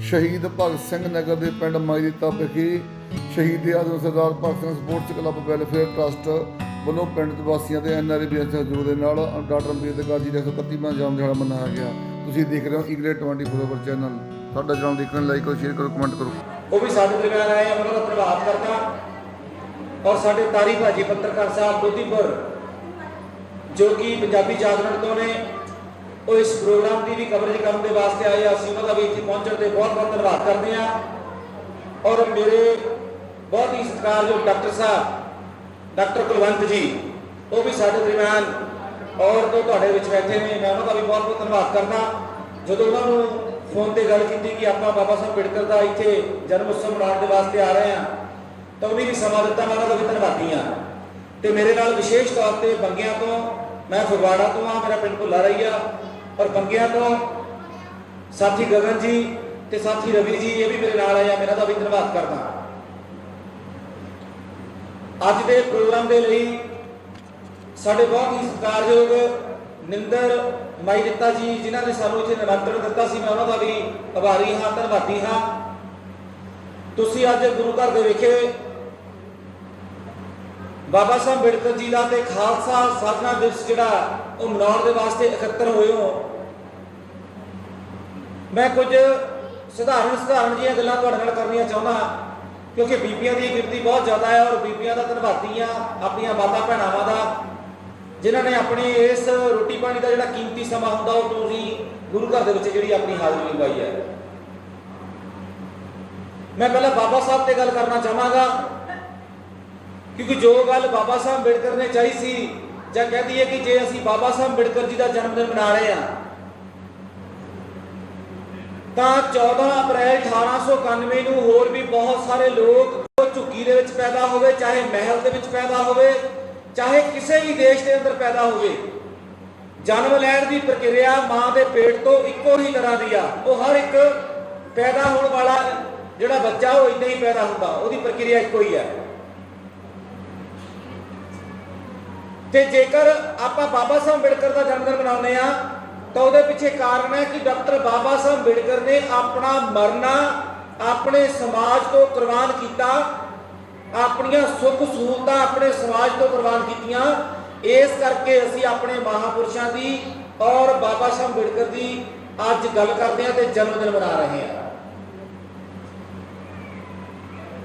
शहीद भगत सिंह नगर के पिंड माईदीता विखे शहीद आजम Sardar Bhagat Singh sports club welfare trust ਵੱਲੋਂ ਪਿੰਡ ਵਾਸੀਆਂ ਤੇ ਐਨਆਰਆਈ ਵੀਰਾਂ ਦੇ ਸਹਿਯੋਗ ਦੇ ਨਾਲ ਡਾਕਟਰ ਅੰਬੇਦਕਰ ਜੀ ਦਾ 131ਵਾਂ ਜਨਮ ਦਿਹਾੜਾ ਮਨਾਇਆ ਗਿਆ। ਤੁਸੀਂ ਦੇਖ ਰਹੇ ਹੋ ਈਗਲੇ 24 ਅਵਰ ਚੈਨਲ। ਸਾਡਾ ਚੈਨਲ ਦੇਖਣ ਲਾਈਕ ਕਰੋ, ਸ਼ੇਅਰ ਕਰੋ, ਕਮੈਂਟ ਕਰੋ। ਉਹ ਵੀ ਸਾਡੇ ਦਰਮਿਆਨ ਆਏ, ਉਹਨਾਂ ਦਾ ਧੰਨਵਾਦ ਕਰਦਾ। ਔਰ ਸਾਡੇ ਤਾਰੀ ਭਾਜੀ ਪੱਤਰਕਾਰ ਸਾਹਿਬ ਲੋਧੀਪੁਰ ਜੋ ਕਿ ਪੰਜਾਬੀ ਜਾਗਰਣ ਤੋਂ ਨੇ, ਉਹ ਇਸ ਪ੍ਰੋਗਰਾਮ ਦੀ ਵੀ ਕਵਰੇਜ ਕਰਨ ਦੇ ਵਾਸਤੇ ਆਏ। ਅਸੀਂ ਉਹਨਾਂ ਦਾ ਵੀ ਇੱਥੇ ਪਹੁੰਚਣ ਤੇ ਬਹੁਤ ਬਹੁਤ ਧੰਨਵਾਦ ਕਰਦੇ ਹਾਂ। ਔਰ ਮੇਰੇ ਬਹੁਤ ਹੀ ਸਤਿਕਾਰਯੋਗ ਡਾਕਟਰ ਸਾਹਿਬ डॉक्टर कुलवंत जी वो भी साढ़े दरम्यान और तो तुहाडे विच बैठे ने, मैं उन्होंने भी बहुत बहुत धन्यवाद करना। जो उन्होंने फोन पर गल की कि आप बाबा साहब अंबेडकर का इत्थे जन्म उत्सव मनाने के वास्ते आ रहे हैं तो उन्हें भी समा दिता, मैं उन्होंने भी धन्यवादी हाँ। तो मेरे नाल विशेष तौर पर बंगिया तो, मैं फगवाड़ा तो हाँ, मेरा पिंड भुला रही है, और बंगिया तो साथी गगन जी ते साथी रवि जी ये भी मेरे नाल आए, मैं उन्होंने भी धन्यवाद करना। ਅੱਜ ਦੇ ਪ੍ਰੋਗਰਾਮ ਦੇ ਲਈ ਸਾਡੇ ਬਹੁਤ ਹੀ ਸਤਿਕਾਰਯੋਗ ਨਿੰਦਰ ਮਾਈਦੀਤਾ ਜੀ ਜਿਨ੍ਹਾਂ ਨੇ ਸਾਨੂੰ ਇੱਥੇ ਨਿਮੰਤਰਣ ਦਿੱਤਾ ਸੀ, ਮੈਂ ਉਹਨਾਂ ਦਾ ਵੀ ਆਭਾਰੀ ਹਾਂ, ਧੰਨਵਾਦੀ ਹਾਂ। ਤੁਸੀਂ ਅੱਜ ਗੁਰੂ ਘਰ ਦੇ ਵਿਖੇ ਬਾਬਾ ਸਾਹਿਬ ਅੰਬੇਡਕਰ ਜੀ ਦਾ ਤੇ ਖਾਲਸਾ ਸਾਜਨਾ ਦਿਵਸ ਜਿਹੜਾ ਉਹ ਮਨਾਉਣ ਦੇ ਵਾਸਤੇ ਇਕੱਤਰ ਹੋਏ ਹੋ। ਮੈਂ ਕੁਝ ਸਧਾਰਨ ਜਿਹੀਆਂ ਗੱਲਾਂ ਤੁਹਾਡੇ ਨਾਲ ਕਰਨੀਆਂ ਚਾਹੁੰਦਾ क्योंकि बीबियां की गिनती बहुत ज़्यादा है और बीबियां का धन्यवादी हाँ अपन माता भैनावां का जिन्होंने अपने इस रोटी पानी का जो कीमती समा होंगे वो तुसीं गुरु घर के जी अपनी हाज़री लवाई है। मैं पहले बाबा साहब से गल करना चाहांगा क्योंकि जो गल बाबा साहब अंबेडकर ने चाही सी जां कह दईए कि जे असीं बाबा साहब अंबेडकर जी का जन्मदिन मना रहे हैं तो 14 अप्रैल 1891 ਨੂੰ ਹੋਰ भी बहुत सारे लोग ਝੁੱਗੀ ਦੇ ਵਿੱਚ पैदा ਹੋਵੇ, चाहे महल ਦੇ ਵਿੱਚ पैदा ਹੋਵੇ, चाहे किसी भी देश के अंदर पैदा होवे, जन्म लैण की प्रक्रिया मां के पेट तो इको ही तरह की आ। वो हर एक पैदा होने वाला जिहड़ा बच्चा वो इदां ही पैदा होंदा, उसकी प्रक्रिया इको ही है। ते जेकर आपां बाबा साहब अंबेडकर का जन्मदिन मनाउने आ तो उसके पीछे कारण है कि डॉक्टर बाबा साहब अंबेडकर ने अपना मरना अपने समाज तो कुर्बान किया, अपन सुख सहूलतां अपने समाज तो कुर्बान कीतियां। इस करके असीं अपने महापुरुषों की और बाबा साहब अंबेडकर की अज गल करते हैं तो जन्मदिन मना रहे हैं।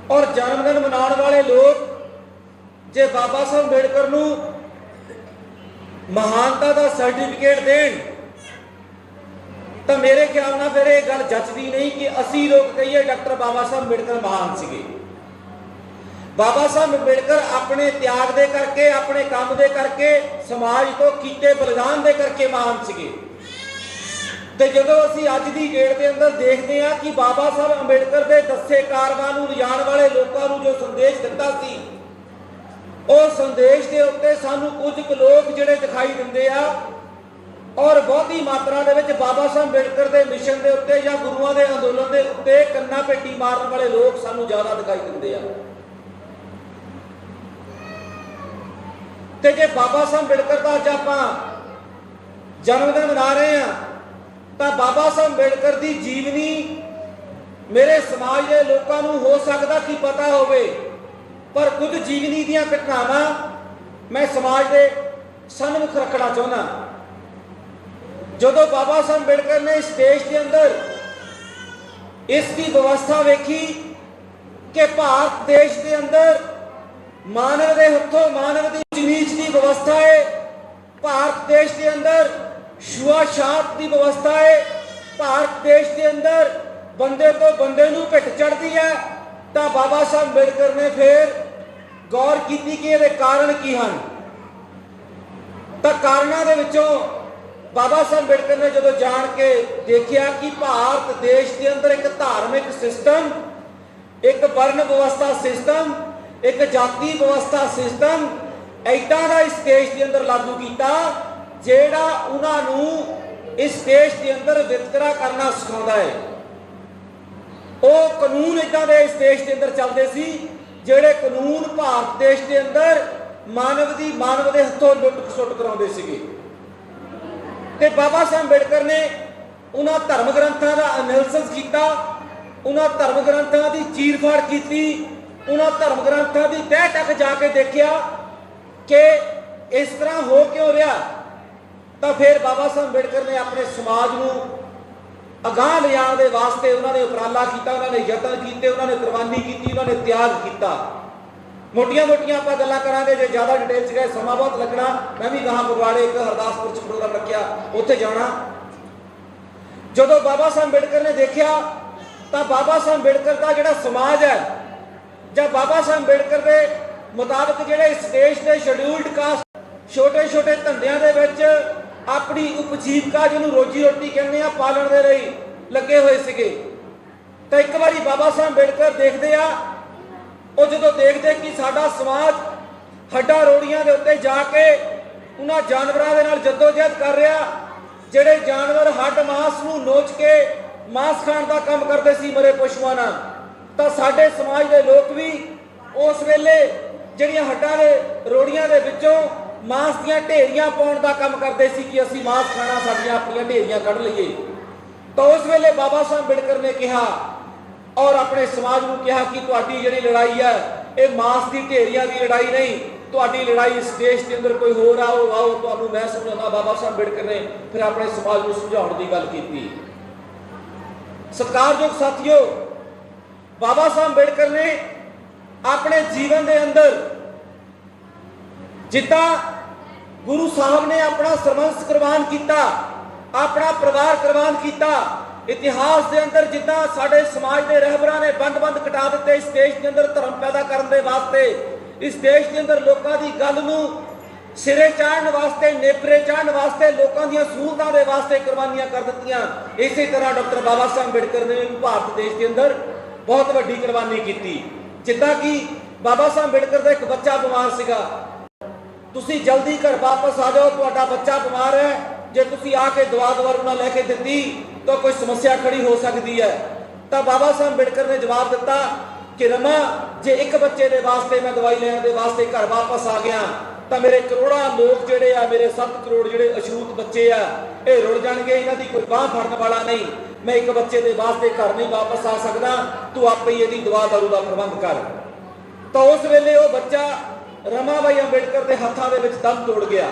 और जन्मदिन मनाने वाले लोग जे बाबा साहब अंबेडकर नूं महानता का सर्टिफिकेट देण तो मेरे ख्याल ना फिर यह गल जचती नहीं कि असी लोग कहिए डॉक्टर बाबा साहब अंबेडकर महान सीगे। बाबा साहब अंबेडकर अपने त्याग दे करके अपने काम दे करके समाज तो कीते बलिदान दे करके महान सीगे। ते जदों असी अज दी डेट के अंदर देखते हैं कि बाबा साहब अंबेडकर के दसे कारवां नूं लिजाण वाले लोगों को जो संदेश दिता सी उस संदेश के उत्ते सानूं कुछ लोग जिहड़े दिखाई दिंदे आ और बहुती मात्रा दे विच बाबा साहब अंबेडकर के मिशन के उत्ते या गुरुआं के अंदोलन के उत्ते कन्ना पेटी मारन वाले लोग सानूं ज़्यादा दिखाई दिंदे आ। ते जे बाबा साहब अंबेडकर का अज आपां जन्मदिन मना रहे हैं तो बाबा साहब अंबेडकर की जीवनी मेरे समाज के लोगों को हो सकता कि पता होवे, पर कुछ जीवनी दीयां घटनावां मैं समाज के सन्मुख रखना चाहुंदा। जदों बाबा साहब अंबेडकर ने इस देश के अंदर इसकी व्यवस्था वेखी कि भारत देश के अंदर मानव के हथों मानव की ऊंच नीच की व्यवस्था है, भारत देश के अंदर छुआछात की व्यवस्था है, भारत देश के अंदर बंदे तो बंदे नूं भिट चढ़ती है, तो बाबा साहब अंबेडकर ने फिर गौर की कि ये कारण की हैं। तो कारणों के विचों बाबा साहब अंबेडकर ने जो जान के देखा कि भारत देश के अंदर एक धार्मिक सिस्टम, एक वर्ण व्यवस्था सिस्टम, एक जाति व्यवस्था सिस्टम ऐदा का इस देश के अंदर लागू किया जेड़ा उन्होंने इस देश के अंदर वितकरा करना सिखाता है। वो कानून इदा के इस देश के अंदर चलते सी जेड़े कानून भारत देश के अंदर मानव के हथों लुट सुट कराते थे। बाबा साहब अंबेडकर ने उन्होंने धर्म ग्रंथों का एनालिसिस किया ਉਹਨਾਂ ਧਰਮ ਗ੍ਰੰਥਾਂ ਦੀ ਚੀਰ-ਫਾੜ ਕੀਤੀ, ਉਹਨਾਂ ਧਰਮ ਗ੍ਰੰਥਾਂ ਦੀ ਤਹਿ ਤੱਕ ਜਾ ਕੇ ਦੇਖਿਆ ਕਿ ਇਸ ਤਰ੍ਹਾਂ ਹੋ ਕਿਉਂ ਰਿਹਾ। ਤਾਂ ਫਿਰ ਬਾਬਾ ਸਾਹਿਬ ਅੰਬੇਡਕਰ ਨੇ ਆਪਣੇ ਸਮਾਜ ਨੂੰ ਅਗਾਂਹ ਲਿਜਾਣ ਦੇ ਵਾਸਤੇ ਉਹਨਾਂ ਨੇ ਉਪਰਾਲਾ ਕੀਤਾ, ਉਹਨਾਂ ਨੇ ਯਤਨ ਕੀਤੇ, ਉਹਨਾਂ ਨੇ ਕੁਰਬਾਨੀ ਕੀਤੀ, ਉਹਨਾਂ ਨੇ ਤਿਆਗ ਕੀਤਾ। ਮੋਟੀਆਂ-ਮੋਟੀਆਂ ਆਪਾਂ ਗੱਲਾਂ ਕਰਾਂਗੇ, ਜੇ ਜ਼ਿਆਦਾ ਡਿਟੇਲ 'ਚ ਗਏ ਸਮਾਂ ਬਹੁਤ ਲੱਗਣਾ। ਮੈਂ ਵੀ ਗਾਹਾਂ ਫਗਵਾੜੇ ਇੱਕ ਹਰਦਾਸਪੁਰ 'ਚ ਪ੍ਰੋਗਰਾਮ ਰੱਖਿਆ, ਉੱਥੇ ਜਾਣਾ। ਜਦੋਂ ਬਾਬਾ ਸਾਹਿਬ ਅੰਬੇਡਕਰ ਨੇ ਦੇਖਿਆ ਤਾਂ ਬਾਬਾ ਸਾਹਿਬ ਅੰਬੇਡਕਰ ਦਾ ਜਿਹੜਾ ਸਮਾਜ ਹੈ, ਜਾਂ ਬਾਬਾ ਸਾਹਿਬ ਅੰਬੇਡਕਰ ਦੇ ਮੁਤਾਬਕ ਜਿਹੜੇ ਇਸ ਦੇਸ਼ ਦੇ ਸ਼ਡਿਊਲਡ ਕਾਸਟ ਛੋਟੇ-ਛੋਟੇ ਧੰਦਿਆਂ ਦੇ ਵਿੱਚ ਆਪਣੀ ਉਪਜੀਵਕਾ, ਜਿਹਨੂੰ ਰੋਜੀ ਰੋਟੀ ਕਹਿੰਦੇ ਆ, ਪਾਲਣ ਦੇ ਲਈ ਲੱਗੇ ਹੋਏ ਸੀਗੇ। ਤਾਂ ਇੱਕ ਵਾਰੀ ਬਾਬਾ ਸਾਹਿਬ ਅੰਬੇਡਕਰ ਦੇਖਦੇ ਆ, ਉਹ ਜਦੋਂ ਦੇਖਦੇ ਕਿ ਸਾਡਾ ਸਮਾਜ ਹੱਡਾਂ ਰੋੜੀਆਂ ਦੇ ਉੱਤੇ ਜਾ ਕੇ ਉਹਨਾਂ ਜਾਨਵਰਾਂ ਦੇ ਨਾਲ ਜੱਦੋ-ਜਹਿਦ ਕਰ ਰਿਹਾ, ਜਿਹੜੇ ਜਾਨਵਰ ਹੱਡ ਮਾਸ ਨੂੰ ਨੋਚ ਕੇ ਮਾਸ ਖਾਣ ਦਾ ਕੰਮ ਕਰਦੇ ਸੀ ਮਰੇ ਪਸ਼ੂਆਂ ਨਾਲ। ਤਾਂ ਸਾਡੇ ਸਮਾਜ ਦੇ ਲੋਕ ਵੀ ਉਸ ਵੇਲੇ ਜਿਹੜੀਆਂ ਹੱਡਾਂ ਦੇ ਰੋੜੀਆਂ ਦੇ ਵਿੱਚੋਂ ਮਾਸ ਦੀਆਂ ਢੇਰੀਆਂ ਪਾਉਣ ਦਾ ਕੰਮ ਕਰਦੇ ਸੀ ਕਿ ਅਸੀਂ ਮਾਸ ਖਾਣਾ, ਸਾਡੀਆਂ ਆਪਣੀਆਂ ਢੇਰੀਆਂ ਕੱਢ ਲਈਏ। ਤਾਂ ਉਸ ਵੇਲੇ ਬਾਬਾ ਸਾਹਿਬ ਅੰਬੇਡਕਰ ਨੇ ਕਿਹਾ ਔਰ ਆਪਣੇ ਸਮਾਜ ਨੂੰ ਕਿਹਾ ਕਿ ਤੁਹਾਡੀ ਜਿਹੜੀ ਲੜਾਈ ਹੈ ਇਹ ਮਾਸ ਦੀ ਢੇਰੀਆਂ ਦੀ ਲੜਾਈ ਨਹੀਂ, ਤੁਹਾਡੀ ਲੜਾਈ ਇਸ ਦੇਸ਼ ਦੇ ਅੰਦਰ ਕੋਈ ਹੋਰ ਆਓ ਤੁਹਾਨੂੰ ਮੈਂ ਸਮਝਾਉਂਦਾ। ਬਾਬਾ ਸਾਹਿਬ ਅੰਬੇਡਕਰ ਨੇ ਫਿਰ ਆਪਣੇ ਸਮਾਜ ਨੂੰ ਸਮਝਾਉਣ ਦੀ ਗੱਲ ਕੀਤੀ। ਸਤਿਕਾਰਯੋਗ ਸਾਥੀਓ, ਬਾਬਾ ਸਾਹਿਬ ਅੰਬੇਡਕਰ ਨੇ ਆਪਣੇ ਜੀਵਨ ਦੇ ਅੰਦਰ ਜਿੱਦਾਂ ਗੁਰੂ ਸਾਹਿਬ ਨੇ ਆਪਣਾ ਸਰਬੰਸ ਕੁਰਬਾਨ ਕੀਤਾ, ਆਪਣਾ ਪਰਿਵਾਰ ਕੁਰਬਾਨ ਕੀਤਾ, ਇਤਿਹਾਸ ਦੇ ਅੰਦਰ ਜਿੱਦਾਂ ਸਾਡੇ ਸਮਾਜ ਦੇ ਰਹਿਬਰਾਂ ਨੇ ਬੰਦ-ਬੰਦ ਕਟਾ ਦਿੱਤੇ ਇਸ ਦੇਸ਼ ਦੇ ਅੰਦਰ ਧਰਮ ਪੈਦਾ ਕਰਨ ਦੇ ਵਾਸਤੇ, ਇਸ ਦੇਸ਼ ਦੇ ਅੰਦਰ ਲੋਕਾਂ ਦੀ ਗੱਲ ਨੂੰ ਸਿਰੇ ਚਾੜਨ ਵਾਸਤੇ, ਨੇਪਰੇ ਚਾੜਨ ਵਾਸਤੇ, ਲੋਕਾਂ ਦੀਆਂ ਸਹੂਲਤਾਂ ਦੇ ਵਾਸਤੇ ਕੁਰਬਾਨੀਆਂ ਕਰ ਦਿੱਤੀਆਂ। ਇਸੇ ਤਰ੍ਹਾਂ ਡਾਕਟਰ ਬਾਬਾ ਸਾਹਿਬ ਅੰਬੇਡਕਰ ਨੇ ਵੀ ਭਾਰਤ ਦੇਸ਼ ਦੇ ਅੰਦਰ ਬਹੁਤ ਵੱਡੀ ਕੁਰਬਾਨੀ ਕੀਤੀ। ਜਿੱਦਾਂ ਕਿ ਬਾਬਾ ਸਾਹਿਬ ਅੰਬੇਡਕਰ ਦਾ ਇੱਕ ਬੱਚਾ ਬਿਮਾਰ ਸੀਗਾ, ਤੁਸੀਂ ਜਲਦੀ ਘਰ ਵਾਪਸ ਆ ਜਾਓ, ਤੁਹਾਡਾ ਬੱਚਾ ਬਿਮਾਰ ਹੈ, ਜੇ ਤੁਸੀਂ ਆ ਕੇ ਦਵਾ ਨਾ ਲੈ ਕੇ ਦਿੱਤੀ ਤਾਂ ਕੋਈ ਸਮੱਸਿਆ ਖੜੀ ਹੋ ਸਕਦੀ ਹੈ। ਤਾਂ ਬਾਬਾ ਸਾਹਿਬ ਅੰਬੇਡਕਰ ਨੇ ਜਵਾਬ ਦਿੱਤਾ ਕਿ ਰਮਾ, ਜੇ ਇੱਕ ਬੱਚੇ ਦੇ ਵਾਸਤੇ ਮੈਂ ਦਵਾਈ ਲੈਣ ਦੇ ਵਾਸਤੇ ਘਰ ਵਾਪਸ ਆ ਗਿਆ ਤਾਂ ਮੇਰੇ ਕਰੋੜਾਂ ਲੋਕ ਜਿਹੜੇ ਆ, ਮੇਰੇ 7 ਕਰੋੜ ਜਿਹੜੇ ਅਛੂਤ ਬੱਚੇ ਆ, ਇਹ ਰੁੜ ਜਾਣਗੇ, ਇਹਨਾਂ ਦੀ ਕੋਈ ਬਾਂਹ ਫੜਨ ਵਾਲਾ ਨਹੀਂ। ਮੈਂ ਇੱਕ ਬੱਚੇ ਦੇ ਵਾਸਤੇ ਘਰ ਨਹੀਂ ਵਾਪਸ ਆ ਸਕਦਾ, ਤੂੰ ਆਪੇ ਹੀ ਇਹਦੀ ਦਵਾ ਦਾਰੂ ਦਾ ਪ੍ਰਬੰਧ ਕਰ। ਤਾਂ ਉਸ ਵੇਲੇ ਉਹ ਬੱਚਾ ਰਮਾਬਾਈ ਅੰਬੇਡਕਰ ਦੇ ਹੱਥਾਂ ਦੇ ਵਿੱਚ ਦਮ ਤੋੜ ਗਿਆ।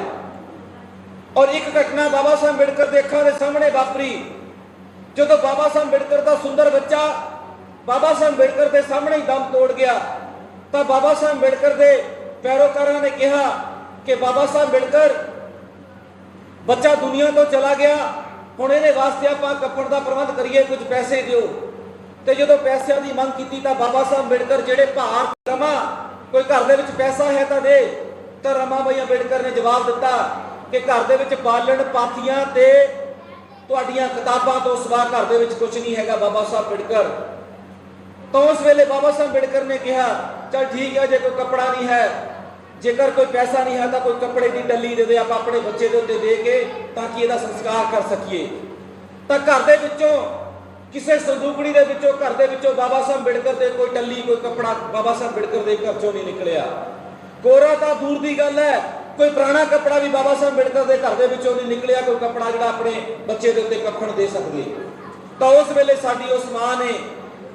ਔਰ ਇੱਕ ਘਟਨਾ ਬਾਬਾ ਸਾਹਿਬ ਅੰਬੇਡਕਰ ਦੇ ਅੱਖਾਂ ਦੇ ਸਾਹਮਣੇ ਵਾਪਰੀ। ਜਦੋਂ ਬਾਬਾ ਸਾਹਿਬ ਅੰਬੇਡਕਰ ਦਾ ਸੁੰਦਰ ਬੱਚਾ ਬਾਬਾ ਸਾਹਿਬ ਅੰਬੇਡਕਰ ਦੇ ਸਾਹਮਣੇ ਹੀ ਦਮ ਤੋੜ ਗਿਆ ਤਾਂ ਬਾਬਾ ਸਾਹਿਬ ਅੰਬੇਡਕਰ ਦੇ ਪੈਰੋਕਾਰਾਂ ਨੇ ਕਿਹਾ ਕਿ ਬਾਬਾ ਸਾਹਿਬ ਅੰਬੇਡਕਰ, ਬੱਚਾ ਦੁਨੀਆ ਤੋਂ ਚਲਾ ਗਿਆ, ਹੁਣ ਇਹਦੇ ਵਾਸਤੇ ਆਪਾਂ ਕੱਪੜ ਦਾ ਪ੍ਰਬੰਧ ਕਰੀਏ, ਕੁਝ ਪੈਸੇ ਦਿਓ। ਤੇ ਜਦੋਂ ਪੈਸਿਆਂ ਦੀ ਮੰਗ ਕੀਤੀ ਤਾਂ ਬਾਬਾ ਸਾਹਿਬ ਅੰਬੇਡਕਰ ਜਿਹੜੇ ਭਾਰ ਰਮਾ, ਕੋਈ ਘਰ ਦੇ ਵਿੱਚ ਪੈਸਾ ਹੈ ਤਾਂ ਦੇ। ਤਾਂ ਰਮਾਬਾਈ ਅੰਬੇਡਕਰ ਨੇ ਜਵਾਬ ਦਿੱਤਾ ਕਿ ਘਰ ਦੇ ਵਿੱਚ ਬਾਲਣ, ਪਾਥੀਆਂ ਤੇ ਤੁਹਾਡੀਆਂ ਕਿਤਾਬਾਂ ਤੋਂ ਸਿਵਾ ਘਰ ਦੇ ਵਿੱਚ ਕੁਝ ਨਹੀਂ ਹੈਗਾ ਬਾਬਾ ਸਾਹਿਬ ਅੰਬੇਡਕਰ। ਤਾਂ ਉਸ ਵੇਲੇ ਬਾਬਾ ਸਾਹਿਬ ਅੰਬੇਡਕਰ ਨੇ ਕਿਹਾ, ਚਲ ਠੀਕ ਹੈ, ਜੇ ਕੋਈ ਕੱਪੜਾ ਨਹੀਂ ਹੈ, ਜੇਕਰ ਕੋਈ ਪੈਸਾ ਨਹੀਂ ਹੈ ਤਾਂ ਕੋਈ ਕੱਪੜੇ ਦੀ ਟੱਲੀ ਦੇ ਦੇ, ਆਪਾਂ ਆਪਣੇ ਬੱਚੇ ਦੇ ਉੱਤੇ ਦੇ ਕੇ ਤਾਂ ਕਿ ਇਹਦਾ ਸੰਸਕਾਰ ਕਰ ਸਕੀਏ। ਤਾਂ ਘਰ ਦੇ ਵਿੱਚੋਂ ਕਿਸੇ ਸੰਦੂਕੜੀ ਦੇ ਵਿੱਚੋਂ, ਘਰ ਦੇ ਵਿੱਚੋਂ ਬਾਬਾ ਸਾਹਿਬ ਅੰਬੇਡਕਰ ਦੇ ਕੋਈ ਟੱਲੀ, ਕੋਈ ਕੱਪੜਾ ਬਾਬਾ ਸਾਹਿਬ ਅੰਬੇਡਕਰ ਦੇ ਘਰ ਚੋਂ ਨਹੀਂ ਨਿਕਲਿਆ। ਕੋਰਾ ਤਾਂ ਦੂਰ ਦੀ ਗੱਲ ਹੈ, ਕੋਈ ਪੁਰਾਣਾ ਕੱਪੜਾ ਵੀ ਬਾਬਾ ਸਾਹਿਬ ਅੰਬੇਡਕਰ ਦੇ ਘਰ ਦੇ ਵਿੱਚੋਂ ਨਹੀਂ ਨਿਕਲਿਆ, ਕੋਈ ਕੱਪੜਾ ਜਿਹੜਾ ਆਪਣੇ ਬੱਚੇ ਦੇ ਉੱਤੇ ਕੱਫਣ ਦੇ ਸਕਦੇ। ਤਾਂ ਉਸ ਵੇਲੇ ਸਾਡੀ ਉਸ ਮਾਂ ਨੇ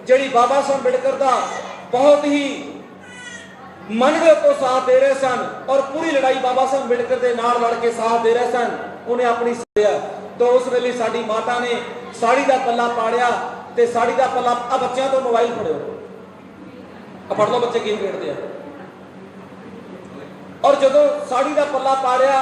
ਜਿਹੜੀ ਬਾਬਾ ਸਾਹਿਬ ਅੰਬੇਡਕਰ ਦਾ ਬਹੁਤ ਹੀ ਮਨ ਦੇ ਉੱਤੋਂ ਸਾਥ ਦੇ ਰਹੇ ਸਨ ਔਰ ਪੂਰੀ ਲੜਾਈ ਬਾਬਾ ਸਾਹਿਬ ਅੰਬੇਡਕਰ ਦੇ ਨਾਲ ਲੜ ਕੇ ਸਾਥ ਦੇ ਰਹੇ ਸਨ, ਉਹਨੇ ਆਪਣੀ ਸਿਆ। ਤਾਂ ਉਸ ਵੇਲੇ ਸਾਡੀ ਮਾਤਾ ਨੇ ਸਾੜੀ ਦਾ ਪੱਲਾ ਪਾੜਿਆ ਤੇ ਸਾੜੀ ਦਾ ਪੱਲਾ, ਆ ਬੱਚਿਆਂ ਤੋਂ ਮੋਬਾਈਲ ਫੜਿਓ, ਆ ਫੜ ਲਓ, ਬੱਚੇ ਗੇਮ ਖੇਡਦੇ ਆ। ਔਰ ਜਦੋਂ ਸਾੜੀ ਦਾ ਪੱਲਾ ਪਾੜਿਆ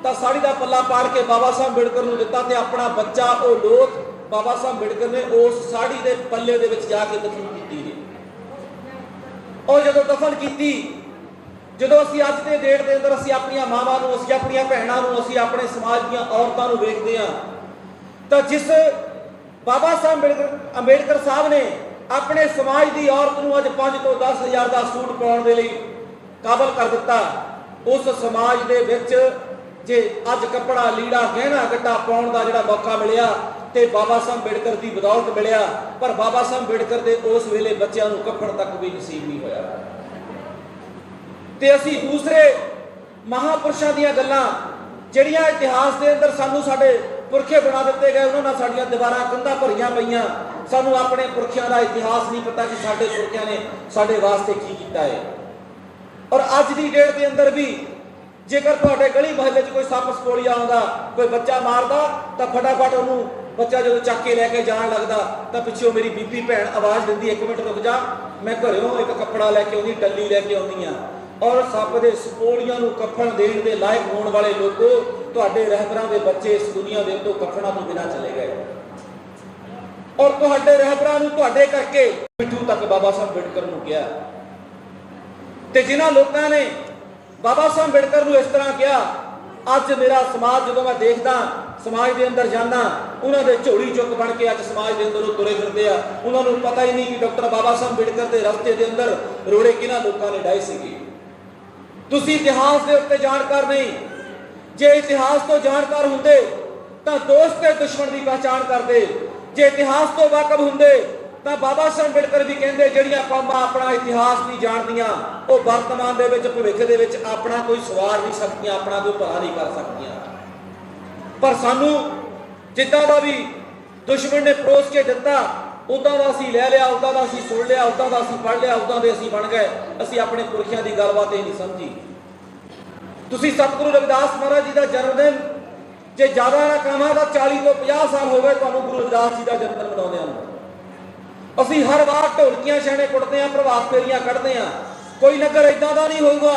ਤਾਂ ਸਾੜੀ ਦਾ ਪੱਲਾ ਪਾੜ ਕੇ ਬਾਬਾ ਸਾਹਿਬ ਅੰਬੇਡਕਰ ਨੂੰ ਦਿੱਤਾ ਤੇ ਆਪਣਾ ਬੱਚਾ ਉਹ ਲੋਥ ਬਾਬਾ ਸਾਹਿਬ ਅੰਬੇਡਕਰ ਨੇ ਉਸ ਸਾੜੀ ਦੇ ਪੱਲੇ ਦੇ ਵਿੱਚ ਜਾ ਕੇ ਦਫਨ ਕੀਤੀ। ਔਰ ਜਦੋਂ ਦਫਨ ਕੀਤੀ, ਜਦੋਂ ਅਸੀਂ ਅੱਜ ਦੇ ਡੇਟ ਦੇ ਅੰਦਰ ਅਸੀਂ ਆਪਣੀਆਂ ਮਾਵਾਂ ਨੂੰ, ਅਸੀਂ ਆਪਣੀਆਂ ਭੈਣਾਂ ਨੂੰ, ਅਸੀਂ ਆਪਣੇ ਸਮਾਜ ਦੀਆਂ ਔਰਤਾਂ ਨੂੰ ਵੇਖਦੇ ਹਾਂ ਤਾਂ ਜਿਸ ਬਾਬਾ ਸਾਹਿਬ ਅੰਬੇਡਕਰ ਸਾਹਿਬ ਨੇ ਆਪਣੇ ਸਮਾਜ ਦੀ ਔਰਤ ਨੂੰ ਅੱਜ 5 ਤੋਂ 10 ਹਜ਼ਾਰ ਦਾ ਸੂਟ ਪਾਉਣ ਦੇ ਲਈ ਕਾਬਲ ਕਰ ਦਿੱਤਾ, ਉਸ ਸਮਾਜ ਦੇ ਵਿੱਚ ਜੇ ਅੱਜ ਕੱਪੜਾ, ਲੀੜਾ, ਗਹਿਣਾ ਗੱਟਾ ਪਾਉਣ ਦਾ ਜਿਹੜਾ ਮੌਕਾ ਮਿਲਿਆ ਤੇ ਬਾਬਾ ਸਾਹਿਬ ਅੰਬੇਡਕਰ ਦੀ ਬਦੌਲਤ ਮਿਲਿਆ, ਪਰ ਬਾਬਾ ਸਾਹਿਬ ਅੰਬੇਡਕਰ ਦੇ ਉਸ ਵੇਲੇ ਬੱਚਿਆਂ ਨੂੰ ਕੱਫਣ ਤੱਕ ਵੀ ਨਸੀਬ ਨਹੀਂ ਹੋਇਆ। ਤੇ ਅਸੀਂ ਦੂਸਰੇ ਮਹਾਪੁਰਸ਼ਾਂ ਦੀਆਂ ਗੱਲਾਂ ਜਿਹੜੀਆਂ ਇਤਿਹਾਸ ਦੇ ਅੰਦਰ ਸਾਨੂੰ ਸਾਡੇ ਪੁਰਖੇ ਬਣਾ ਦਿੱਤੇ ਗਏ, ਉਹਨਾਂ ਨਾਲ ਸਾਡੀਆਂ ਦੀਵਾਰਾਂ ਕੰਧਾਂ ਭਰੀਆਂ ਪਈਆਂ। ਸਾਨੂੰ ਆਪਣੇ ਪੁਰਖਿਆਂ ਦਾ ਇਤਿਹਾਸ ਨਹੀਂ ਪਤਾ ਕਿ ਸਾਡੇ ਪੁਰਖਿਆਂ ਨੇ ਸਾਡੇ ਵਾਸਤੇ ਕੀ ਕੀਤਾ ਹੈ। ਔਰ ਅੱਜ ਦੀ ਡੇਟ ਦੇ ਅੰਦਰ ਵੀ ਜੇਕਰ ਤੁਹਾਡੇ ਗਲੀ ਮੁਹੱਲੇ 'ਚ ਕੋਈ ਸੱਪ ਸਪੋਲੀਆ ਆਉਂਦਾ, ਕੋਈ ਬੱਚਾ ਮਾਰਦਾ, ਤਾਂ ਫਟਾਫਟ ਉਹਨੂੰ ਬੱਚਾ ਜਦੋਂ ਚੱਕ ਕੇ ਲੈ ਕੇ ਜਾਣ ਲੱਗਦਾ ਤਾਂ ਪਿੱਛੋਂ ਮੇਰੀ ਬੀਬੀ ਭੈਣ ਆਵਾਜ਼ ਦਿੰਦੀ, 1 ਮਿੰਟ ਰੁਕ ਜਾ, ਮੈਂ ਘਰੋਂ ਇੱਕ ਕੱਪੜਾ ਲੈ ਕੇ ਆਉਂਦੀ, ਟੱਲੀ ਲੈ ਕੇ ਆਉਂਦੀ ਆ। ਔਰ ਸੱਪ ਦੇ ਸਪੋਲੀਆਂ ਨੂੰ ਕਫਨ ਦੇਣ ਦੇ ਲਾਇਕ ਹੋਣ ਵਾਲੇ ਲੋਕੋ, ਤੁਹਾਡੇ ਰਹਿਬਰਾਂ ਦੇ ਬੱਚੇ ਇਸ ਦੁਨੀਆ ਦੇ ਉੱਤੋਂ ਕਫਨਾਂ ਤੋਂ ਬਿਨਾਂ ਚਲੇ ਗਏ। ਔਰ ਤੁਹਾਡੇ ਰਹਿਬਰਾਂ ਨੂੰ ਤੁਹਾਡੇ ਕਰਕੇ ਮਿੱਠੂ ਤੱਕ ਬਾਬਾ ਸਾਹਿਬ ਅੰਬੇਡਕਰ ਨੂੰ ਕਿਹਾ। ਤੇ ਜਿਨ੍ਹਾਂ ਲੋਕਾਂ ਨੇ ਬਾਬਾ ਸਾਹਿਬ ਅੰਬੇਡਕਰ ਨੂੰ ਇਸ ਤਰ੍ਹਾਂ ਕਿਹਾ, ਅੱਜ ਮੇਰਾ ਸਮਾਜ, ਜਦੋਂ ਮੈਂ ਦੇਖਦਾ ਸਮਾਜ ਦੇ ਅੰਦਰ ਜਾਂਦਾ, ਉਹਨਾਂ ਦੇ ਝੋਲੀ ਚੁੱਕ ਬਣ ਕੇ ਅੱਜ ਸਮਾਜ ਦੇ ਅੰਦਰ ਉਹ ਤੁਰੇ ਫਿਰਦੇ ਆ। ਉਹਨਾਂ ਨੂੰ ਪਤਾ ਹੀ ਨਹੀਂ ਕਿ ਡਾਕਟਰ ਬਾਬਾ ਸਾਹਿਬ ਅੰਬੇਡਕਰ ਦੇ ਰਸਤੇ ਦੇ ਅੰਦਰ ਰੋੜੇ ਕਿਹਨਾਂ ਲੋਕਾਂ ਨੇ ਡਾਏ ਸੀਗੇ। ਤੁਸੀਂ ਇਤਿਹਾਸ ਦੇ ਉੱਤੇ ਜਾਣਕਾਰ ਨਹੀਂ। ਜੇ ਇਤਿਹਾਸ ਤੋਂ ਜਾਣਕਾਰ ਹੁੰਦੇ ਤਾਂ ਦੋਸਤ ਤੇ ਦੁਸ਼ਮਣ ਦੀ ਪਹਿਚਾਣ ਕਰਦੇ। ਜੇ ਇਤਿਹਾਸ ਤੋਂ ਵਾਕਿਫ ਹੁੰਦੇ ਤਾਂ ਬਾਬਾ ਸਾਹਿਬ ਅੰਬੇਡਕਰ ਵੀ ਕਹਿੰਦੇ, ਜਿਹੜੀਆਂ ਕੌਮਾਂ ਆਪਣਾ ਇਤਿਹਾਸ ਨਹੀਂ ਜਾਣਦੀਆਂ, ਉਹ ਵਰਤਮਾਨ ਦੇ ਵਿੱਚ, ਭਵਿੱਖ ਦੇ ਵਿੱਚ ਆਪਣਾ ਕੋਈ ਸਵਾਰ ਨਹੀਂ ਸਕਦੀਆਂ, ਆਪਣਾ ਕੋਈ ਭਲਾ ਨਹੀਂ ਕਰ ਸਕਦੀਆਂ। ਪਰ ਸਾਨੂੰ ਜਿੱਦਾਂ ਦਾ ਵੀ ਦੁਸ਼ਮਣ ਨੇ ਪਰੋਸ ਕੇ ਦਿੱਤਾ, ਉਦਾਂ ਦਾ ਅਸੀਂ ਲੈ ਲਿਆ, ਉਦਾਂ ਦਾ ਅਸੀਂ ਸੁਣ ਲਿਆ, ਉਦਾਂ ਦਾ ਅਸੀਂ ਪੜ੍ਹ ਲਿਆ, ਉਦਾਂ ਦੇ ਅਸੀਂ ਬਣ ਗਏ। ਅਸੀਂ ਆਪਣੇ ਪੁਰਖਿਆਂ ਦੀ ਗੱਲਬਾਤ ਇਹ ਨਹੀਂ ਸਮਝੀ। ਤੁਸੀਂ ਸਤਿਗੁਰੂ ਰਵਿਦਾਸ ਮਹਾਰਾਜ ਜੀ ਦਾ ਜਨਮ ਦਿਨ ਜੇ ਜ਼ਿਆਦਾ ਨਾ ਕਹਾਂ ਤਾਂ 40 ਤੋਂ 50 ਸਾਲ ਹੋ ਗਏ ਤੁਹਾਨੂੰ ਗੁਰੂ ਰਵਿਦਾਸ ਜੀ ਦਾ ਜਨਮ ਦਿਨ ਮਨਾਉਂਦੇ ਹਨ। ਅਸੀਂ ਹਰ ਵਾਰ ਢੋਲਕੀਆਂ ਛਾਣੇ ਕੁੱਟਦੇ ਹਾਂ, ਪ੍ਰਭਾਤ ਫੇਰੀਆਂ ਕੱਢਦੇ ਹਾਂ। ਕੋਈ ਨਗਰ ਇਦਾਂ ਦਾ ਨਹੀਂ ਹੋਊਗਾ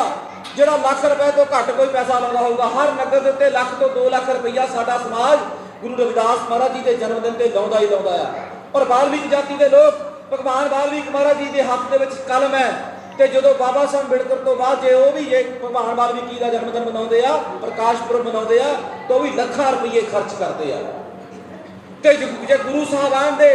ਜਿਹੜਾ ਲੱਖ ਰੁਪਏ ਤੋਂ ਘੱਟ ਕੋਈ ਪੈਸਾ ਲਾਉਂਦਾ ਹੋਊਗਾ। ਹਰ ਨਗਰ ਦੇ ਉੱਤੇ ਲੱਖ ਤੋਂ 2 ਲੱਖ ਰੁਪਈਆ ਸਾਡਾ ਸਮਾਜ ਗੁਰੂ ਰਵਿਦਾਸ ਮਹਾਰਾਜ ਜੀ ਦੇ ਜਨਮ ਦਿਨ ਤੇ ਲਾਉਂਦਾ ਹੀ ਲਾਉਂਦਾ ਆ। ਔਰ ਬਾਲਮੀਕ ਜਾਤੀ ਦੇ ਲੋਕ, ਭਗਵਾਨ ਬਾਲਮੀਕ ਮਹਾਰਾਜ ਜੀ ਦੇ ਹੱਥ ਦੇ ਵਿੱਚ ਕਲਮ ਹੈ, ਤੇ ਜਦੋਂ ਬਾਬਾ ਸਾਹਿਬ ਅੰਬੇਡਕਰ ਤੋਂ ਬਾਅਦ ਜੇ ਉਹ ਵੀ ਜੇ ਭਗਵਾਨ ਬਾਲਮੀਕੀ ਦਾ ਜਨਮ ਦਿਨ ਮਨਾਉਂਦੇ ਆ, ਪ੍ਰਕਾਸ਼ ਪੁਰਬ ਮਨਾਉਂਦੇ ਆ, ਤਾਂ ਉਹ ਵੀ ਲੱਖਾਂ ਰੁਪਏ ਖਰਚ ਕਰਦੇ ਆ। ਤੇ ਜੇ ਗੁਰੂ ਸਾਹਿਬਾਨ ਦੇ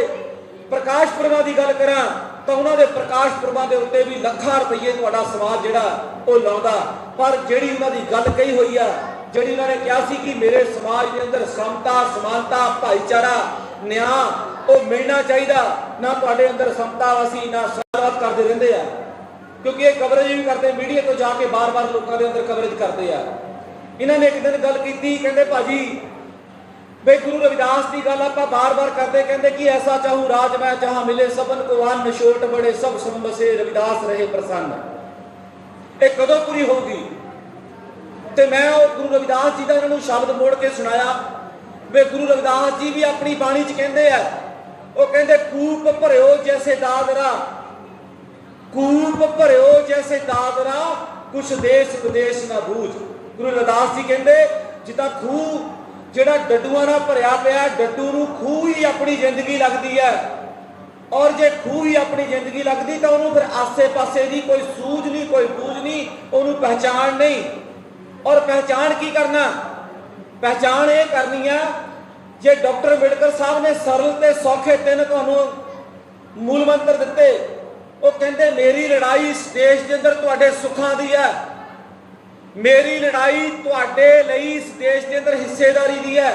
ਪ੍ਰਕਾਸ਼ ਪੁਰਬਾਂ ਦੀ ਗੱਲ ਕਰਾਂ ਤਾਂ ਉਹਨਾਂ ਦੇ ਪ੍ਰਕਾਸ਼ ਪੁਰਬਾਂ ਦੇ ਉੱਤੇ ਵੀ ਲੱਖਾਂ ਰੁਪਏ ਤੁਹਾਡਾ ਸਮਾਜ ਜਿਹੜਾ ਉਹ ਲਾਉਂਦਾ। ਪਰ ਜਿਹੜੀ ਉਹਨਾਂ ਦੀ ਗੱਲ ਕਹੀ ਹੋਈ ਆ, ਜਿਹੜੀ ਉਹਨਾਂ ਨੇ ਕਿਹਾ ਸੀ ਕਿ ਮੇਰੇ ਸਮਾਜ ਦੇ ਅੰਦਰ ਸਮਤਾ, ਸਮਾਨਤਾ, ਭਾਈਚਾਰਾ, ਨਿਆਂ ਉਹ ਮਿਲਣਾ ਚਾਹੀਦਾ, ਨਾ ਤੁਹਾਡੇ ਅੰਦਰ ਸਮਤਾ ਵਾਸੀ ਨਾ ਸਾਰਵਤ ਕਰਦੇ ਰਹਿੰਦੇ ਆ। ਕਿਉਂਕਿ ਇਹ ਕਵਰੇਜ ਵੀ ਕਰਦੇ, ਮੀਡੀਆ ਤੋਂ ਜਾ ਕੇ ਬਾਰ-ਬਾਰ ਲੋਕਾਂ ਦੇ ਅੰਦਰ ਕਵਰੇਜ ਕਰਦੇ ਆ। ਇਹਨਾਂ ਨੇ ਇੱਕ ਦਿਨ ਗੱਲ ਕੀਤੀ, ਕਹਿੰਦੇ ਭਾਜੀ ਬਈ ਗੁਰੂ ਰਵਿਦਾਸ ਦੀ ਗੱਲ ਆਪਾਂ ਬਾਰ-ਬਾਰ ਕਰਦੇ, ਕਹਿੰਦੇ ਕਿ ਐਸਾ ਚਾਹੂੰ ਰਾਜ ਮੈਂ ਜਹਾਂ ਮਿਲੇ ਸਭਨ ਕੋ ਅੰਨ ਛੋਟ ਬੜੇ ਸਭ ਸੁਨ ਬਸੇ ਰਵਿਦਾਸ ਰਹੇ ਪ੍ਰਸੰਨ। ਇਹ ਕਦੋਂ ਪੂਰੀ ਹੋਊਗੀ? ਤੇ ਮੈਂ ਉਹ ਗੁਰੂ ਰਵਿਦਾਸ ਜੀ ਦਾ ਇਹਨਾਂ ਨੂੰ ਸ਼ਬਦ ਮੋੜ ਕੇ ਸੁਣਾਇਆ ਵੇ ਗੁਰੂ ਰਵਿਦਾਸ ਜੀ ਵੀ ਆਪਣੀ ਬਾਣੀ 'ਚ ਕਹਿੰਦੇ ਆ, ਉਹ ਕਹਿੰਦੇ ਕੂਪ ਭਰਿਓ ਜੈਸੇ ਦਾਦਰਾ, ਕੂਪ ਭਰਿਓ ਜੈਸੇ ਦਾਦਰਾ, ਕੁਛ ਦੇਸ਼ ਵਿਦੇਸ਼ ਨਾ ਬੂਝ। ਗੁਰੂ ਰਵਿਦਾਸ ਜੀ ਕਹਿੰਦੇ ਜਿੱਦਾਂ ਖੂਹ ਜਿਹੜਾ ਡੱਡੂਆਂ ਨਾਲ ਭਰਿਆ ਪਿਆ, ਡੱਡੂ ਨੂੰ ਖੂਹ ਹੀ ਆਪਣੀ ਜ਼ਿੰਦਗੀ ਲੱਗਦੀ ਹੈ। ਔਰ ਜੇ ਖੂਹ ਹੀ ਆਪਣੀ ਜ਼ਿੰਦਗੀ ਲੱਗਦੀ ਤਾਂ ਉਹਨੂੰ ਫਿਰ ਆਸੇ-ਪਾਸੇ ਦੀ ਕੋਈ ਸੂਝ ਨਹੀਂ, ਕੋਈ ਬੂਝ ਨਹੀਂ, ਉਹਨੂੰ ਪਹਿਚਾਣ ਨਹੀਂ। ਔਰ ਪਹਿਚਾਣ ਕੀ ਕਰਨਾ? ਪਹਿਚਾਣ ਇਹ ਕਰਨੀ ਆ, ਜੇ ਡਾਕਟਰ ਅੰਬੇਡਕਰ ਸਾਹਿਬ ਨੇ ਸਰਲ ਤੇ ਸੌਖੇ 3 ਤੁਹਾਨੂੰ ਮੂਲ ਮੰਤਰ ਦਿੱਤੇ। ਉਹ ਕਹਿੰਦੇ ਮੇਰੀ ਲੜਾਈ ਇਸ ਦੇਸ਼ ਦੇ ਅੰਦਰ ਤੁਹਾਡੇ ਸੁੱਖਾਂ ਦੀ ਹੈ, ਮੇਰੀ ਲੜਾਈ ਤੁਹਾਡੇ ਲਈ ਇਸ ਦੇਸ਼ ਦੇ ਅੰਦਰ ਹਿੱਸੇਦਾਰੀ ਦੀ ਹੈ।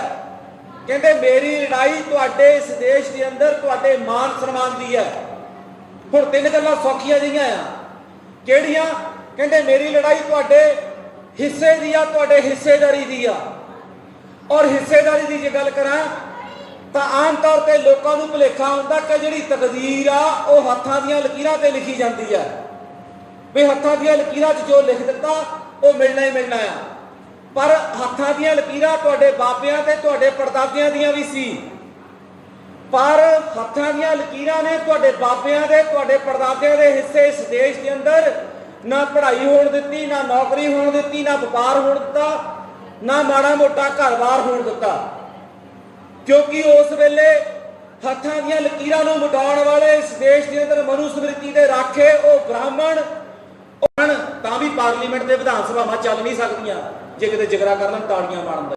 ਕਹਿੰਦੇ ਮੇਰੀ ਲੜਾਈ ਤੁਹਾਡੇ ਇਸ ਦੇਸ਼ ਦੇ ਅੰਦਰ ਤੁਹਾਡੇ ਮਾਨ ਸਨਮਾਨ ਦੀ ਹੈ। ਹੁਣ 3 ਗੱਲਾਂ ਸੌਖੀਆਂ ਜਿਹੀਆਂ ਆ, ਕਿਹੜੀਆਂ? ਕਹਿੰਦੇ ਮੇਰੀ ਲੜਾਈ ਤੁਹਾਡੇ ਹਿੱਸੇ ਦੀ ਆ, ਤੁਹਾਡੇ ਹਿੱਸੇਦਾਰੀ ਦੀ ਆ। ਔਰ ਹਿੱਸੇਦਾਰੀ ਦੀ ਜੇ ਗੱਲ ਕਰਾਂ ਤਾਂ ਆਮ ਤੌਰ ਤੇ ਲੋਕਾਂ ਨੂੰ ਭੁਲੇਖਾ ਹੁੰਦਾ ਕਿ ਜਿਹੜੀ ਤਕਦੀਰ ਆ ਉਹ ਹੱਥਾਂ ਦੀਆਂ ਲਕੀਰਾਂ ਤੇ ਲਿਖੀ ਜਾਂਦੀ ਹੈ, ਵੀ ਹੱਥਾਂ ਦੀਆਂ ਲਕੀਰਾਂ 'ਚ ਜੋ ਲਿਖ ਦਿੱਤਾ ਉਹ ਮਿਲਣਾ ਹੀ ਮਿਲਣਾ ਆ। ਪਰ ਹੱਥਾਂ ਦੀਆਂ ਲਕੀਰਾਂ ਤੁਹਾਡੇ ਬਾਬਿਆਂ ਤੇ ਤੁਹਾਡੇ ਪੜਦਾਦਿਆਂ ਦੀਆਂ ਵੀ ਸੀ, ਪਰ ਹੱਥਾਂ ਦੀਆਂ ਲਕੀਰਾਂ ਨੇ ਤੁਹਾਡੇ ਬਾਬਿਆਂ ਦੇ, ਤੁਹਾਡੇ ਪੜਦਾਦਿਆਂ ਦੇ ਹਿੱਸੇ ਇਸ ਦੇਸ਼ ਦੇ ਅੰਦਰ ਨਾ ਪੜ੍ਹਾਈ ਹੋਣ ਦਿੱਤੀ, ਨਾ ਨੌਕਰੀ ਹੋਣ ਦਿੱਤੀ, ਨਾ ਵਪਾਰ ਹੋਣ ਦਿੱਤਾ, ਨਾ ਮਾੜਾ ਮੋਟਾ ਘਰ-ਬਾਰ ਹੋਣ ਦਿੱਤਾ। ਕਿਉਂਕਿ ਉਸ ਵੇਲੇ ਹੱਥਾਂ ਦੀਆਂ ਲਕੀਰਾਂ ਨੂੰ ਮਿਟਾਉਣ ਵਾਲੇ ਇਸ ਦੇਸ਼ ਦੇ ਅੰਦਰ ਮਨੂ ਸਮ੍ਰਿਤੀ ਦੇ ਰਾਖੇ ਉਹ ਬ੍ਰਾਹਮਣ ਤਾਂ ਵੀ ਪਾਰਲੀਮੈਂਟ ਦੇ ਵਿਧਾਨ ਸਭਾਵਾਂ ਚੱਲ ਨਹੀਂ ਸਕਦੀਆਂ ਜੇ ਕਿਤੇ ਜਿਗਰਾ ਕਰਨ ਤਾੜੀਆਂ ਮਾਰਨ ਦਾ।